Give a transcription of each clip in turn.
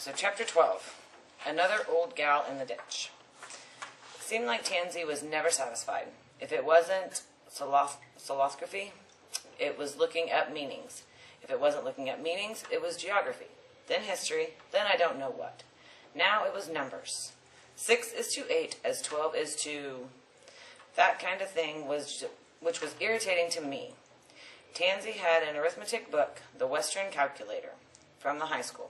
So chapter 12, another old gal in the ditch. It seemed like Tansy was never satisfied. If it wasn't soloscophy, it was looking up meanings. If it wasn't looking up meanings, it was geography. Then history, then I don't know what. Now it was numbers. 6 is to 8 as 12 is to... That kind of thing which was irritating to me. Tansy had an arithmetic book, the Western Calculator, from the high school.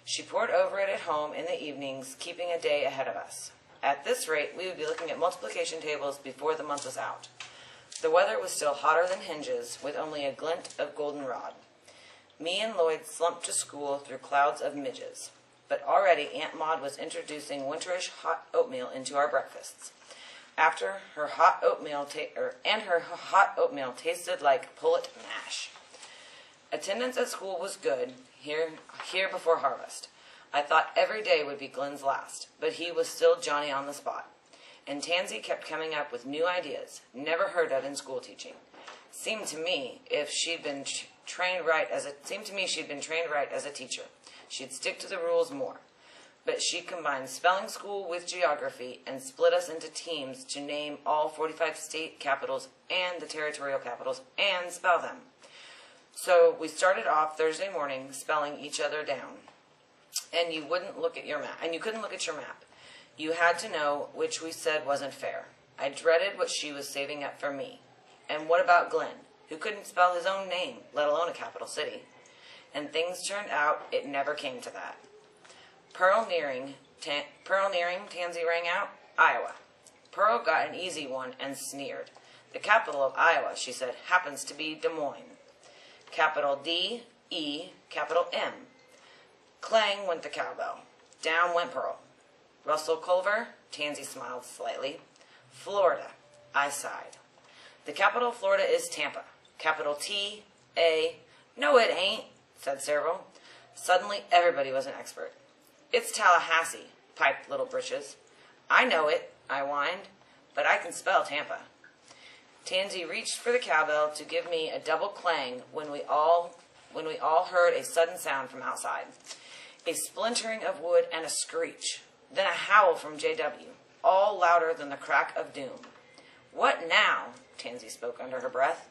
She pored over it at home in the evenings, keeping a day ahead of us. At this rate, we would be looking at multiplication tables before the month was out. The weather was still hotter than hinges, with only a glint of goldenrod. Me and Lloyd slumped to school through clouds of midges. But already Aunt Maud was introducing winterish hot oatmeal into our breakfasts. After her hot oatmeal tasted like pullet mash. Attendance at school was good, here before harvest. I thought every day would be Glenn's last, but he was still Johnny on the spot. And Tansy kept coming up with new ideas, never heard of in school teaching. Seemed to me she'd been trained right as a teacher. She'd stick to the rules more. But she combined spelling school with geography and split us into teams to name all 45 state capitals and the territorial capitals and spell them. So we started off Thursday morning spelling each other down. And you couldn't look at your map. You had to know which we said wasn't fair. I dreaded what she was saving up for me. And what about Glenn, who couldn't spell his own name, let alone a capital city? And things turned out it never came to that. Pearl nearing, Tansy rang out, Iowa. Pearl got an easy one and sneered. The capital of Iowa, she said, happens to be Des Moines. Capital D, E, capital M. Clang went the cowbell. Down went Pearl. Russell Culver, Tansy smiled slightly. Florida, I sighed. The capital of Florida is Tampa. Capital T, A. No, it ain't, said several. Suddenly, everybody was an expert. It's Tallahassee, piped Little Britches. I know it, I whined, but I can spell Tampa. Tansy reached for the cowbell to give me a double clang when we all heard a sudden sound from outside. A splintering of wood and a screech. Then a howl from J.W., all louder than the crack of doom. What now? Tansy spoke under her breath.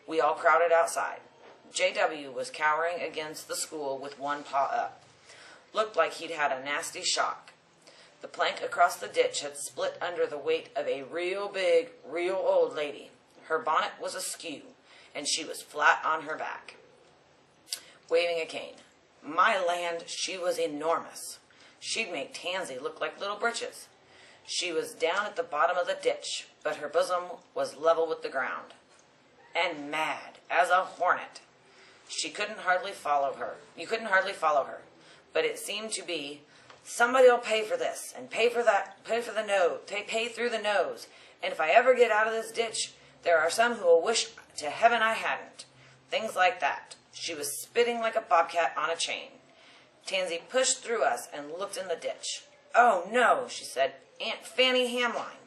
We all crowded outside. J.W. was cowering against the school with one paw up. Looked like he'd had a nasty shock. The plank across the ditch had split under the weight of a real big, real old lady. Her bonnet was askew, and she was flat on her back, waving a cane. My land, she was enormous. She'd make Tansy look like Little Britches. She was down at the bottom of the ditch, but her bosom was level with the ground. And mad as a hornet. You couldn't hardly follow her. But it seemed to be, somebody'll pay for this, and pay for that, pay for the nose, pay through the nose. And if I ever get out of this ditch, there are some who will wish to heaven I hadn't. Things like that. She was spitting like a bobcat on a chain. Tansy pushed through us and looked in the ditch. Oh, no, she said. Aunt Fanny Hamline.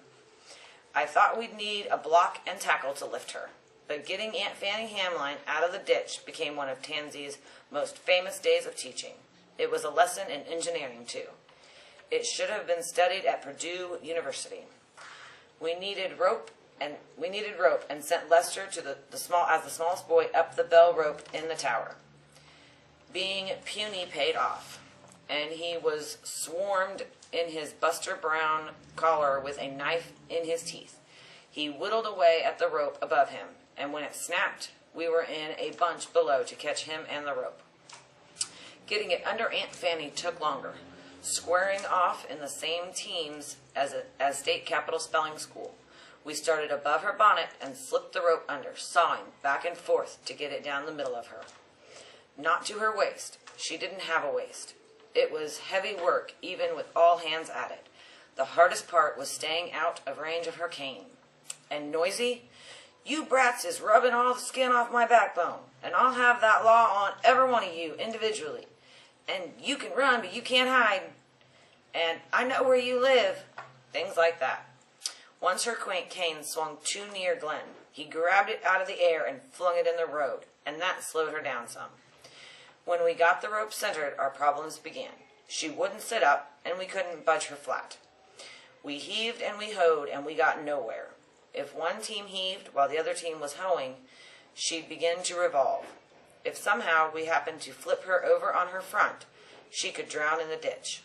I thought we'd need a block and tackle to lift her. But getting Aunt Fanny Hamline out of the ditch became one of Tansy's most famous days of teaching. It was a lesson in engineering, too. It should have been studied at Purdue University. We needed rope and sent Lester to the smallest boy up the bell rope in the tower. Being puny paid off, and he was swarmed in his Buster Brown collar with a knife in his teeth. He whittled away at the rope above him, and when it snapped, we were in a bunch below to catch him and the rope. Getting it under Aunt Fanny took longer, squaring off in the same teams as State Capital Spelling School. We started above her bonnet and slipped the rope under, sawing back and forth to get it down the middle of her. Not to her waist. She didn't have a waist. It was heavy work, even with all hands at it. The hardest part was staying out of range of her cane. And noisy? You brats is rubbing all the skin off my backbone, and I'll have that law on every one of you individually. And you can run, but you can't hide. And I know where you live. Things like that. Once her quaint cane swung too near Glenn. He grabbed it out of the air and flung it in the road, and that slowed her down some. When we got the rope centered, our problems began. She wouldn't sit up, and we couldn't budge her flat. We heaved and we hoed, and we got nowhere. If one team heaved while the other team was hoeing, she'd begin to revolve. If somehow we happened to flip her over on her front, she could drown in the ditch.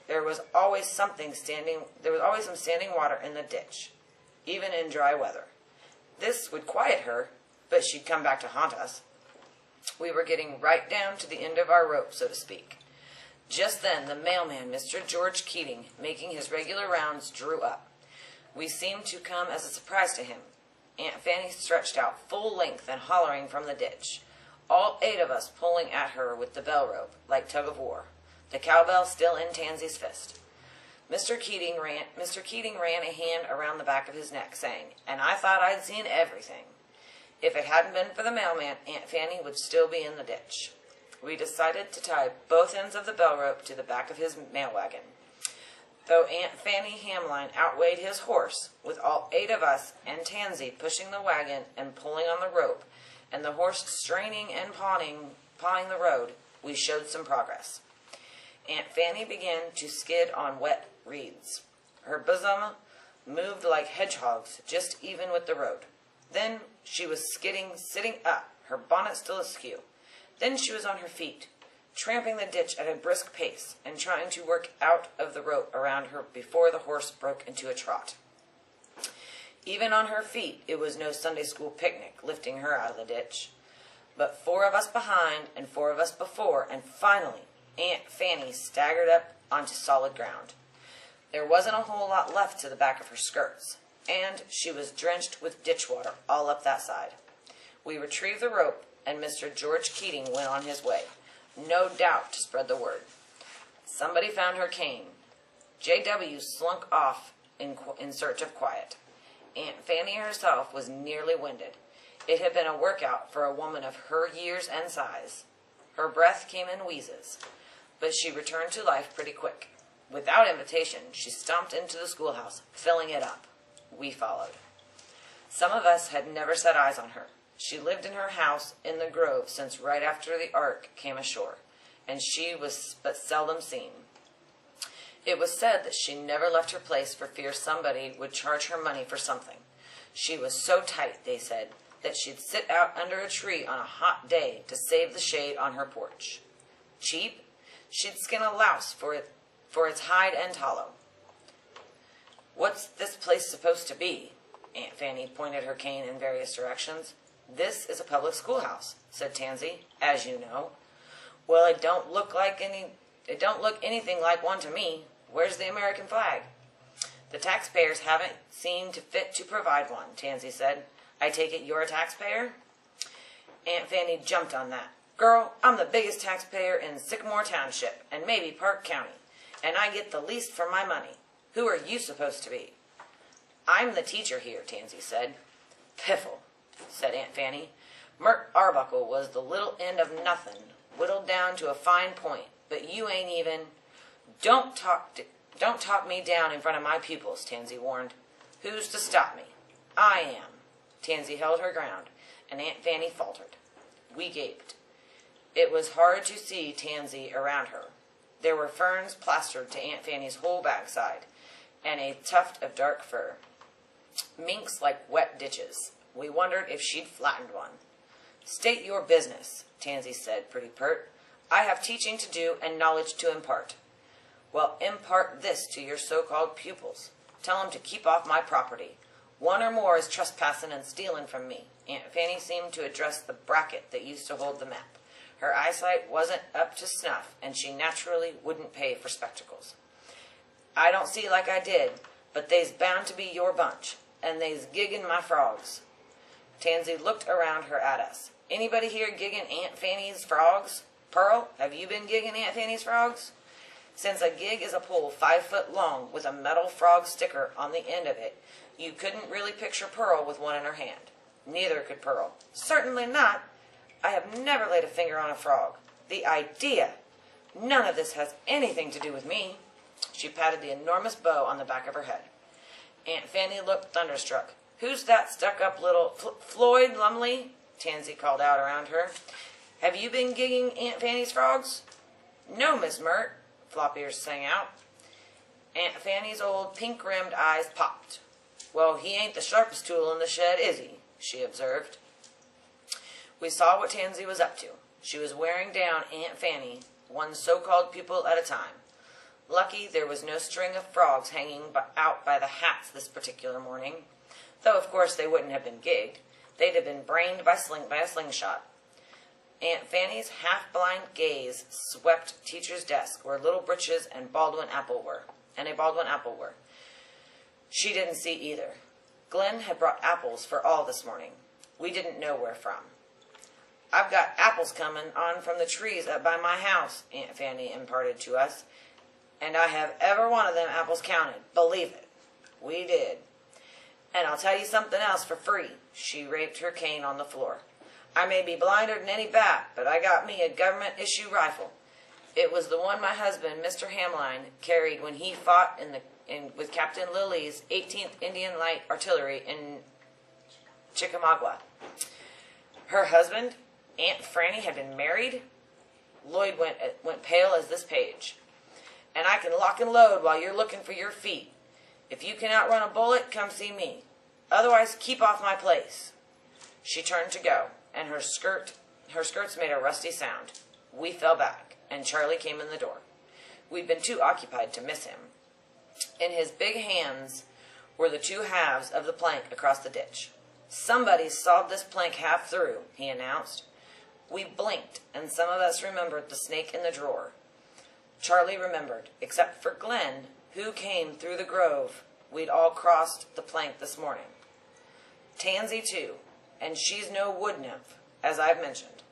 There was always some standing water in the ditch, even in dry weather. This would quiet her, but she'd come back to haunt us. We were getting right down to the end of our rope, so to speak. Just then the mailman, Mr. George Keating, making his regular rounds, drew up. We seemed to come as a surprise to him. Aunt Fanny stretched out full length and hollering from the ditch, all 8 of us pulling at her with the bell rope, like tug-of-war, the cowbell still in Tansy's fist. Mr. Keating ran a hand around the back of his neck, saying, "And I thought I'd seen everything." If it hadn't been for the mailman, Aunt Fanny would still be in the ditch. We decided to tie both ends of the bell rope to the back of his mail wagon. Though Aunt Fanny Hamline outweighed his horse, with all 8 of us and Tansy pushing the wagon and pulling on the rope, and the horse straining and pawing the road, we showed some progress. Aunt Fanny began to skid on wet reeds. Her bosom moved like hedgehogs, just even with the road. Then she was sitting up, her bonnet still askew. Then she was on her feet, tramping the ditch at a brisk pace, and trying to work out of the rope around her before the horse broke into a trot. Even on her feet, it was no Sunday school picnic lifting her out of the ditch. But 4 of us behind and 4 of us before, and finally, Aunt Fanny staggered up onto solid ground. There wasn't a whole lot left to the back of her skirts, and she was drenched with ditch water all up that side. We retrieved the rope, and Mr. George Keating went on his way, no doubt to spread the word. Somebody found her cane. J.W. slunk off in search of quiet. Aunt Fanny herself was nearly winded. It had been a workout for a woman of her years and size. Her breath came in wheezes, but she returned to life pretty quick. Without invitation, she stomped into the schoolhouse, filling it up. We followed. Some of us had never set eyes on her. She lived in her house in the grove since right after the ark came ashore, and she was but seldom seen. It was said that she never left her place for fear somebody would charge her money for something. She was so tight, they said, that she'd sit out under a tree on a hot day to save the shade on her porch. Cheap? She'd skin a louse for its hide and tallow. "What's this place supposed to be?" Aunt Fanny pointed her cane in various directions. "This is a public schoolhouse," said Tansy, "as you know." "Well, it don't look anything like one to me. Where's the American flag?" "The taxpayers haven't seen fit to provide one," Tansy said. "I take it you're a taxpayer?" Aunt Fanny jumped on that. "Girl, I'm the biggest taxpayer in Sycamore Township, and maybe Park County, and I get the least for my money. Who are you supposed to be?" "I'm the teacher here," Tansy said. "Piffle," said Aunt Fanny. "Mert Arbuckle was the little end of nothing, whittled down to a fine point, but you ain't even—" Don't talk me down in front of my pupils," Tansy warned. "Who's to stop me?" "I am." Tansy held her ground, and Aunt Fanny faltered. We gaped. It was hard to see Tansy around her. There were ferns plastered to Aunt Fanny's whole backside, and a tuft of dark fur. Minks like wet ditches. We wondered if she'd flattened one. "State your business," Tansy said, pretty pert. "I have teaching to do and knowledge to impart." "Well, impart this to your so-called pupils. Tell 'em to keep off my property. One or more is trespassing and stealing from me." Aunt Fanny seemed to address the bracket that used to hold the map. Her eyesight wasn't up to snuff, and she naturally wouldn't pay for spectacles. "I don't see like I did, but they's bound to be your bunch, and they's gigging my frogs." Tansy looked around her at us. "Anybody here gigging Aunt Fanny's frogs? Pearl, have you been gigging Aunt Fanny's frogs?" Since a gig is a pole 5 foot long with a metal frog sticker on the end of it, you couldn't really picture Pearl with one in her hand. Neither could Pearl. "Certainly not. I have never laid a finger on a frog. The idea! None of this has anything to do with me." She patted the enormous bow on the back of her head. Aunt Fanny looked thunderstruck. "Who's that stuck-up little Floyd Lumley?" Tansy called out around her. "Have you been gigging Aunt Fanny's frogs?" "No, Miss Mert. Flop-Ears sang out. Aunt Fanny's old pink-rimmed eyes popped. "Well, he ain't the sharpest tool in the shed, is he?" she observed. We saw what Tansy was up to. She was wearing down Aunt Fanny, one so-called pupil at a time. Lucky there was no string of frogs hanging out by the hats this particular morning, though of course they wouldn't have been gigged. They'd have been brained by a slingshot. Aunt Fanny's half-blind gaze swept teacher's desk where Little Britches and a Baldwin apple were. She didn't see either. Glenn had brought apples for all this morning. We didn't know where from. "I've got apples coming on from the trees up by my house," Aunt Fanny imparted to us, "and I have every one of them apples counted. Believe it." We did. "And I'll tell you something else for free." She raped her cane on the floor. "I may be blinder than any bat, but I got me a government-issue rifle. It was the one my husband, Mr. Hamline, carried when he fought with Captain Lilly's 18th Indian Light Artillery in Chickamauga." Her husband, Aunt Franny, had been married? Lloyd went pale as this page. "And I can lock and load while you're looking for your feet. If you can outrun a bullet, come see me. Otherwise, keep off my place." She turned to go, and her skirts made a rusty sound. We fell back, and Charlie came in the door. We'd been too occupied to miss him. In his big hands were the two halves of the plank across the ditch. "Somebody sawed this plank half through," he announced. We blinked, and some of us remembered the snake in the drawer. Charlie remembered, except for Glenn, who came through the grove. We'd all crossed the plank this morning. Tansy, too, and she's no wood nymph, as I've mentioned.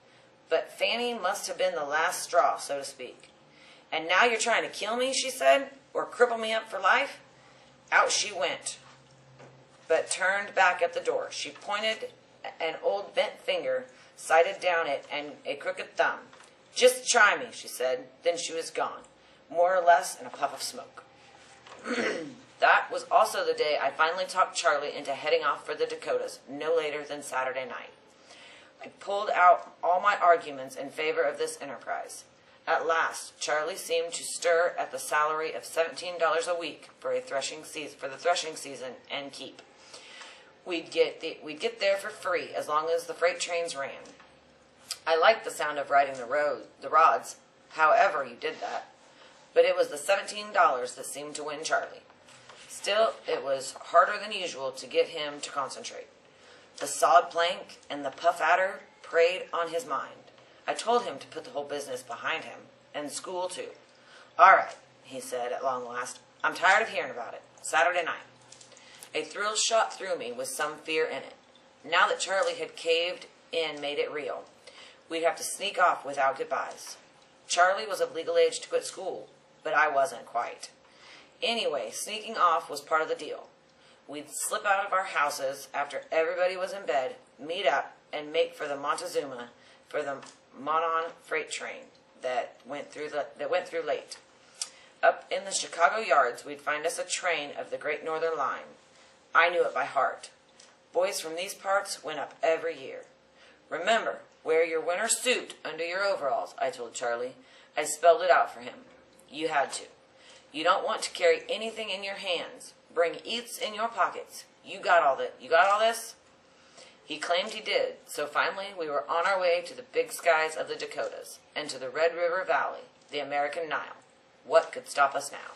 But Fanny must have been the last straw, so to speak. "And now you're trying to kill me," she said, "or cripple me up for life?" Out she went, but turned back at the door. She pointed an old bent finger, sighted down it, and a crooked thumb. "Just try me," she said. Then she was gone, more or less in a puff of smoke. That was also the day I finally talked Charlie into heading off for the Dakotas, no later than Saturday night. I pulled out all my arguments in favor of this enterprise. At last, Charlie seemed to stir at the salary of $17 a week for the threshing season and keep. We'd get there for free as long as the freight trains ran. I liked the sound of riding the rods, however you did that, but it was the $17 that seemed to win Charlie. Still, it was harder than usual to get him to concentrate. The sawed plank and the puff adder preyed on his mind. I told him to put the whole business behind him, and school too. "All right," he said at long last. "I'm tired of hearing about it. Saturday night." A thrill shot through me with some fear in it. Now that Charlie had caved in made it real. We'd have to sneak off without goodbyes. Charlie was of legal age to quit school, but I wasn't quite. Anyway, sneaking off was part of the deal. We'd slip out of our houses after everybody was in bed, meet up, and make for the Montezuma for the Monon freight train that went through late. Up in the Chicago yards, we'd find us a train of the Great Northern Line. I knew it by heart. Boys from these parts went up every year. "Remember, wear your winter suit under your overalls," I told Charlie. I spelled it out for him. You had to. You don't want to carry anything in your hands. Bring eats in your pockets. You got all this? He claimed he did, so finally we were on our way to the big skies of the Dakotas and to the Red River Valley, the American Nile. What could stop us now?